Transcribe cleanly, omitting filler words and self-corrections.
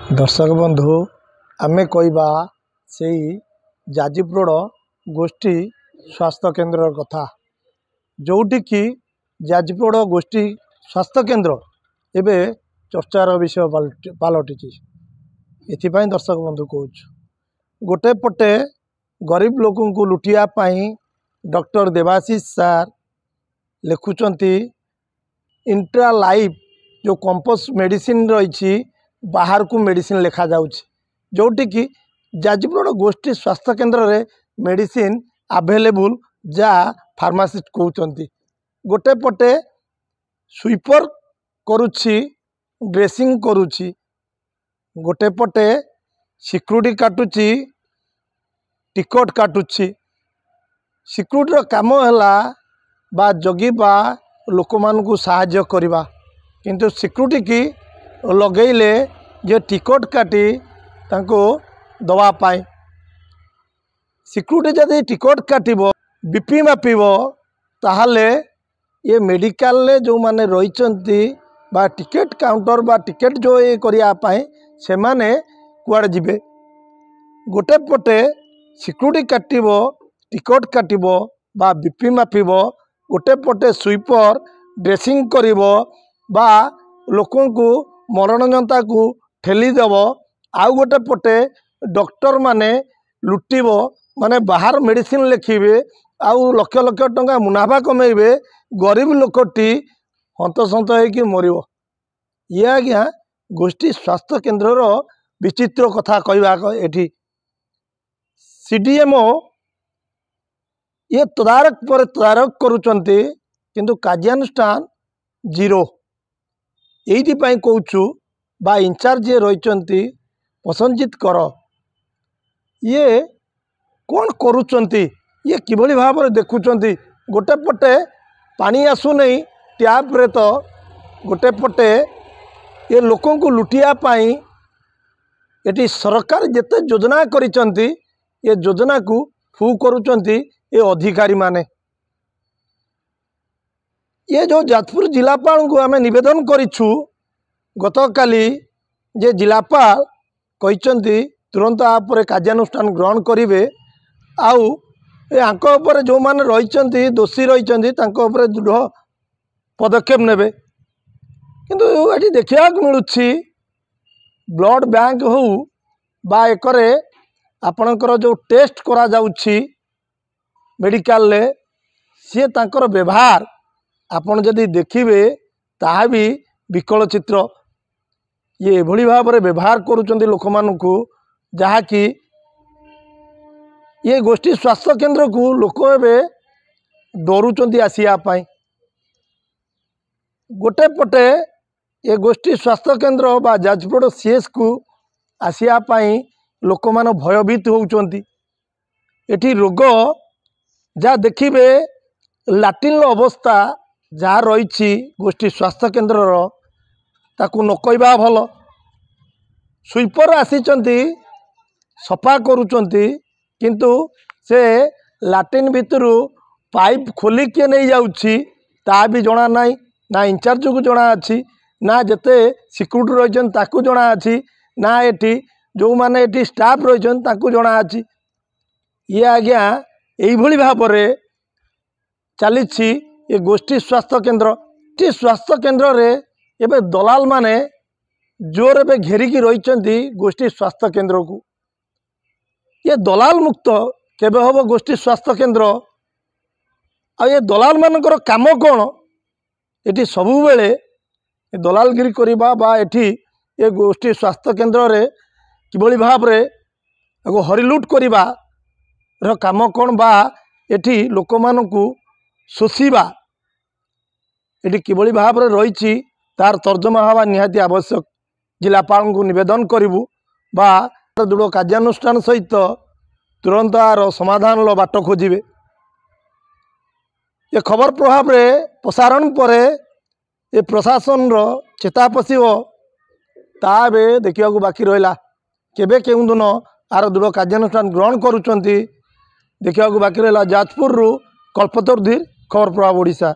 दर्शक बंधु आमे कहबा से जाजिप्रोड गोष्ठी स्वास्थ्य केन्द्र कथा जोटी कि जाजिप्रोड गोष्ठी स्वास्थ्य केन्द्र एबे चर्चार विषय पलटि एथिपाई दर्शक बंधु कहूँ गोटे पटे गरीब लोक लुटिया डॉक्टर देवाशीष सार लिखुचंती इंट्रा लाइफ जो कंपोस्ट मेडिसिन रही बाहर को मेडिसिन लिखा जाउछि जोटी कि जाजपुर गोष्ठी स्वास्थ्य केन्द्र रे मेडिसिन अवेलेबल जा फार्मासिस्ट कहते गोटे पटे स्वीपर करुछि ड्रेसिंग करुछि गोटे पटे सिक्यूरिटी काटुछि टिकट काटुछि सिक्यूरिटी काम है बा जगिबा लोक मानकु साहाय्य करवा किंतु सिक्यूरिटी की लगेले जे टिकट काटी तांको दवा पाए सिक्यूरिटी जदि टिकट काटिबो बीपी मापिब ताहले ये मेडिकल ले जो माने रहिचंती बा टिकेट काउंटर बा टिकेट जो ये करिया पाए से माने कुआड़े जिबे गोटे पटे सिक्यूरिटी काटिबो टिकट काटिबो बा बीपी मापिब गोटे पटे स्वीपर ड्रेसिंग करिबो बा लोकों को मरण जनता को ठेलीदेव आउ गोटे पटे डॉक्टर माने लुटिब माने बाहर मेडिसिन लिखिबे आउ लक्ष लक्ष टंका मुनाफा कमेबे गरीब लोकटी हंतसंत होइकी मरिबो ये आज्ञा गोष्ठी स्वास्थ्य केन्द्र विचित्र कथा कहवा एठी सीडीएमओ ये तदारक पर तदारक करुचंती किंतु कार्यानुष्ठान जीरो यही कहूँ बा इंचार्ज जे रही प्रसन्नजीत कर ये कौन करुचंती ये किभली भाव में देखुचंती गोटे पटे पानी आसु नहीं टैप रे तो गोटे पटे ये लोकों को लुटिया पाई एटी सरकार जेते योजना करिचंती ये योजना को फू करुचंती ये अधिकारी माने ये जो जाजपुर जिलापाल को आम निवेदन करिछु गत काली जे जिलापाल कहते तुरंत आपरे कार्यानुष्ठान ग्रहण करेंगे आउ आंकर जो माने रही दोषी रही दृढ़ पदक्षेप नेबे किंतु ये देखा मिलूँ ब्लड बैंक हो बा एकरे आपणकर जो टेस्ट करा जाउछि मेडिकल ले सी तांकर व्यवहार आपण जदि देखिबे ताहा भी विकल चित्र ये भली भाव में व्यवहार करुचंती लोक मानकु जहा कि ये गोष्ठी स्वास्थ्य केन्द्र को लोक एवं डरुचंती आसिया पाई गोटे पटे ये गोष्ठी स्वास्थ्य केन्द्र बा जाजपुर सीएस को आसिया पाई लोक मान भयभीत होउचंती एठी रोग जहाँ देखिबे लैट्रिन अवस्था जहाँ रही गोष्ठी स्वास्थ्य केन्द्र ताकू न कहवा भल स्वीपर आसीचंती सफा करुचंती किंतु से लैट्रिन भितरू पाइप खोलिके नहीं जाउछि ता भी जना नाई ना इंचार्ज को जना अछि ना जेते सिक्यूरिटी रहिचन ताकू जना अछि ना एठी जो माने एठी स्टाफ रहिचन ताकू जना अछि ये आज्ञा एई भली भाव में चली ये गोष्ठी स्वास्थ्य केन्द्र स्वास्थ्य केन्द्र रे एबे दलाल माने जोर एबे घेरिकी रही गोष्ठी स्वास्थ्य केन्द्र को ये दलाल मुक्त केबे हम गोष्ठी स्वास्थ्य केन्द्र आ ये दलाल मानकर काम कौन ये सबु बेले दलालगिरी करवा बा एठी ये गोष्ठी स्वास्थ्य केन्द्र रे किभली भाव रे हरिलुट करवा काम कौन बा एठी लोक मानकु शोषिबा एटी किभली भाव में रही तार तर्जमा हवा निहाती आवश्यक जिलापाल को निवेदन करूँ बा दृढ़ कार्यानुष्ठान सहित तुरंत आर समाधान बाट खोजे ये खबर प्रभाव में प्रसारण पर ये प्रशासन चेता पशिब ताबे देखा बाकी रहा केबे केउं दिन आर दृढ़ कार्यानुष्ठान ग्रहण करुचंती देखा बाकी रहा जाजपुर कल्पतरू धीर खबर प्रभाव ओडिशा।